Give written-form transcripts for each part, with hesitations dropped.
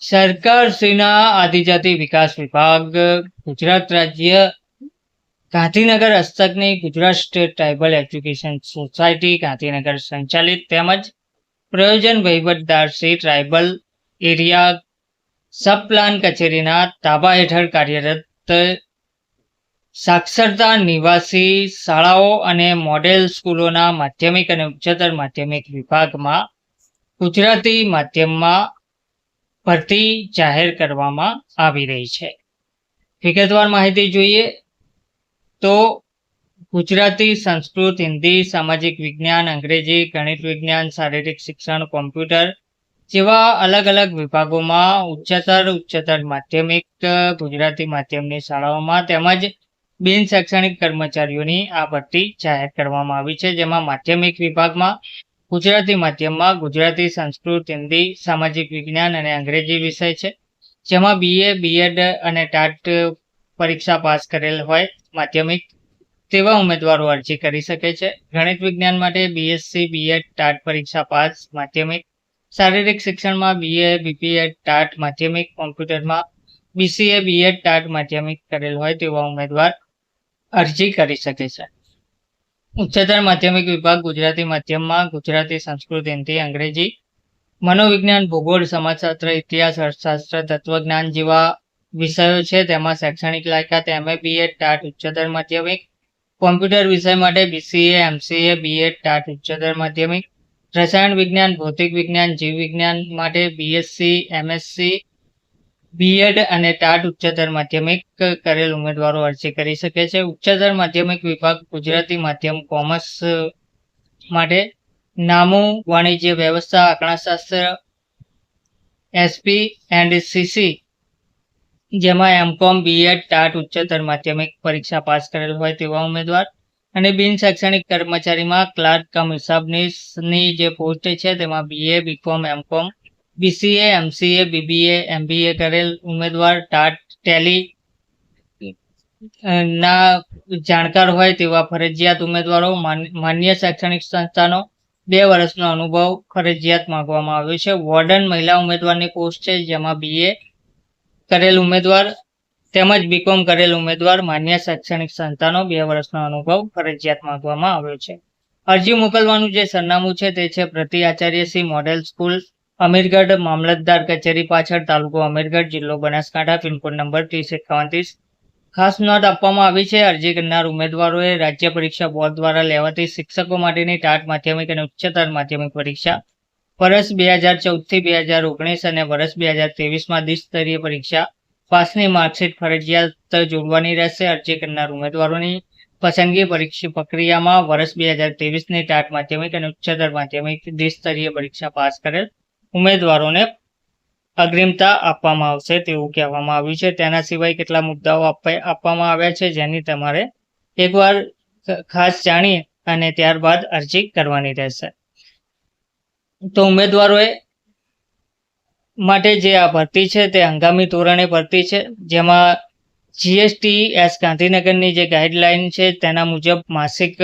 સરકારશ્રીના આદિજાતિ વિકાસ વિભાગ ગુજરાત રાજ્ય ગાંધીનગર હસ્તકની Gujarat state tribal education society Gandhinagar સંચાલિત તેમજ પ્રયોજન વહીવટદાર Shri tribal area sub plan કચેરીના તાબા હેઠળ કાર્યરત સાક્ષરતા નિવાસી શાળાઓ અને મોડેલ સ્કૂલોના માધ્યમિક અને ઉચ્ચતર માધ્યમિક વિભાગમાં ગુજરાતી માધ્યમમાં ભરતી જાહેર કરવામાં આવી રહી છે. વિગતવાર માહિતી જોઈએ તો ગુજરાતી, સંસ્કૃત, હિન્દી, સામાજિક વિજ્ઞાન, અંગ્રેજી, ગણિત વિજ્ઞાન, શારીરિક શિક્ષણ, કોમ્પ્યુટર જેવા અલગ અલગ વિભાગોમાં ઉચ્ચતર માધ્યમિક ગુજરાતી માધ્યમની શાળાઓમાં તેમજ બિન શૈક્ષણિક કર્મચારીઓની આ ભરતી જાહેર કરવામાં આવી છે. જેમાં માધ્યમિક વિભાગમાં ગુજરાતી માધ્યમમાં ગુજરાતી, સંસ્કૃત, હિન્દી, સામાજિક વિજ્ઞાન અને અંગ્રેજી વિષય છે. જેમાં BA, BEd અને ટાટ પરીક્ષા પાસ કરેલ હોય માધ્યમિક તેવા ઉમેદવારો અરજી કરી શકે છે. ગણિત વિજ્ઞાન માટે BSc, BEd ટાટ પરીક્ષા પાસ માધ્યમિક, શારીરિક શિક્ષણમાં BA, BPEd ટાટ માધ્યમિક, કોમ્પ્યુટરમાં BCA, BEd ટાટ માધ્યમિક કરેલ હોય તેવા ઉમેદવાર અરજી કરી શકે છે. ઉચ્ચતર માધ્યમિક વિભાગ ગુજરાતી માધ્યમમાં ગુજરાતી, સંસ્કૃત, હિન્દી, અંગ્રેજી, મનોવિજ્ઞાન, ભૂગોળ, સમાજશાસ્ત્ર, ઇતિહાસ, અર્થશાસ્ત્ર, તત્વજ્ઞાન જેવા વિષયો છે. તેમાં શૈક્ષણિક લાયકાત MA, BEd ટાટ ઉચ્ચતર માધ્યમિક, કોમ્પ્યુટર વિષય માટે BCA, MCA, BEd ટાટ ઉચ્ચતર માધ્યમિક, રસાયણ વિજ્ઞાન, ભૌતિક વિજ્ઞાન, જીવ વિજ્ઞાન માટે BSc, MSc, BEd અને ટાટ ઉચ્ચતર માધ્યમિક કરેલ ઉમેદવારો અરજી કરી શકે છે. ઉચ્ચતર માધ્યમિક વિભાગ ગુજરાતી માધ્યમ કોમર્સ માટે નામું, વાણિજ્ય વ્યવસ્થા, આંકડાશાસ્ત્ર, SP એન્ડ CC જેમાં MCOM, BEd ટાટ ઉચ્ચતર માધ્યમિક પરીક્ષા પાસ કરેલ હોય તેવા ઉમેદવાર અને બિન શૈક્ષણિક કર્મચારીમાં ક્લાર્ક કમ હિસાબની જે પોસ્ટ છે તેમાં BA, BCom, MCom, BCA, MCA, BBA, MBA કરેલ ઉમેદવાર, ટાટ ટેલી ના જાણકાર હોય તેવા ફરજિયાત ઉમેદવારો, માન્ય શૈક્ષણિક સંસ્થાનો 2 વર્ષનો અનુભવ ફરજિયાત માંગવામાં આવ્યો છે. વોર્ડન મહિલા ઉમેદવારની પોસ્ટ છે જેમાં BA કરેલ ઉમેદવાર તેમજ BCom કરેલ ઉમેદવાર, માન્ય શૈક્ષણિક સંસ્થાનો 2 વર્ષનો અનુભવ ફરજિયાત માંગવામાં આવ્યો છે. અરજી મોકલવાનું જે સરનામું છે તે છે પ્રતિ આચાર્ય શ્રી, મોડેલ સ્કૂલ, અમીરગઢ, મામલતદાર કચેરી પાછળ, તાલુકો અમીરગઢ, જિલ્લો બનાસકાંઠા, પિનકોડ નંબર 305130. ખાસ નોંધ આપવામાં આવી છે, અરજી કરનાર ઉમેદવારોએ રાજ્ય પરીક્ષા બોર્ડ દ્વારા લેવાતી શિક્ષકો માટેની ટાટ માધ્યમિક અને ઉચ્ચતર માધ્યમિક પરીક્ષા વર્ષ 2014 થી 2019 અને વર્ષ 2023માં દ્વિસ્તરીય પરીક્ષા પાસની માર્કશીટ ફરજિયાત જોડવાની રહેશે. અરજી કરનાર ઉમેદવારોની પસંદગી પરીક્ષા પ્રક્રિયામાં વર્ષ 2023ની ટાટ માધ્યમિક અને ઉચ્ચતર માધ્યમિક દ્વિસ્તરીય પરીક્ષા પાસ કરેલ ઉમેદવારોને અગ્રિમતા આપવામાં આવશે તેવું કહેવામાં આવ્યું છે. તેના સિવાય કેટલા મુદ્દાઓ આપવામાં આવ્યા છે જેની તમારે એકવાર ખાસ જાણી અને ત્યારબાદ અરજી કરવાની રહેશે. તો ઉમેદવારોએ માટે જે આ ભરતી છે તે હંગામી ધોરણે ભરતી છે. જેમાં GSTS ગાંધીનગરની જે ગાઈડલાઈન છે તેના મુજબ માસિક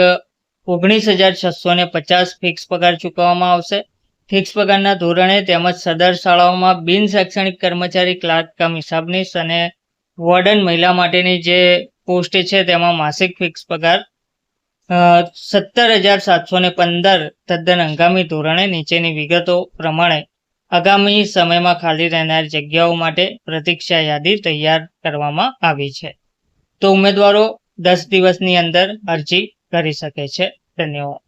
19,650 ફિક્સ પગાર ચૂકવવામાં આવશે. ફિક્સ પગારના ધોરણે તેમજ સદર શાળાઓમાં બિન શૈક્ષણિક કર્મચારી, ક્લાર્ક કમ હિસાબનીશ અને વોર્ડન મહિલા માટેની જે પોસ્ટ છે તેમાં માસિક ફિક્સ પગાર 17,715 તદ્દન હંગામી ધોરણે નીચેની વિગતો પ્રમાણે આગામી સમયમાં ખાલી રહેનાર જગ્યાઓ માટે પ્રતીક્ષા યાદી તૈયાર કરવામાં આવી છે. તો ઉમેદવારો 10 દિવસની અંદર અરજી કરી શકે છે. ધન્યવાદ.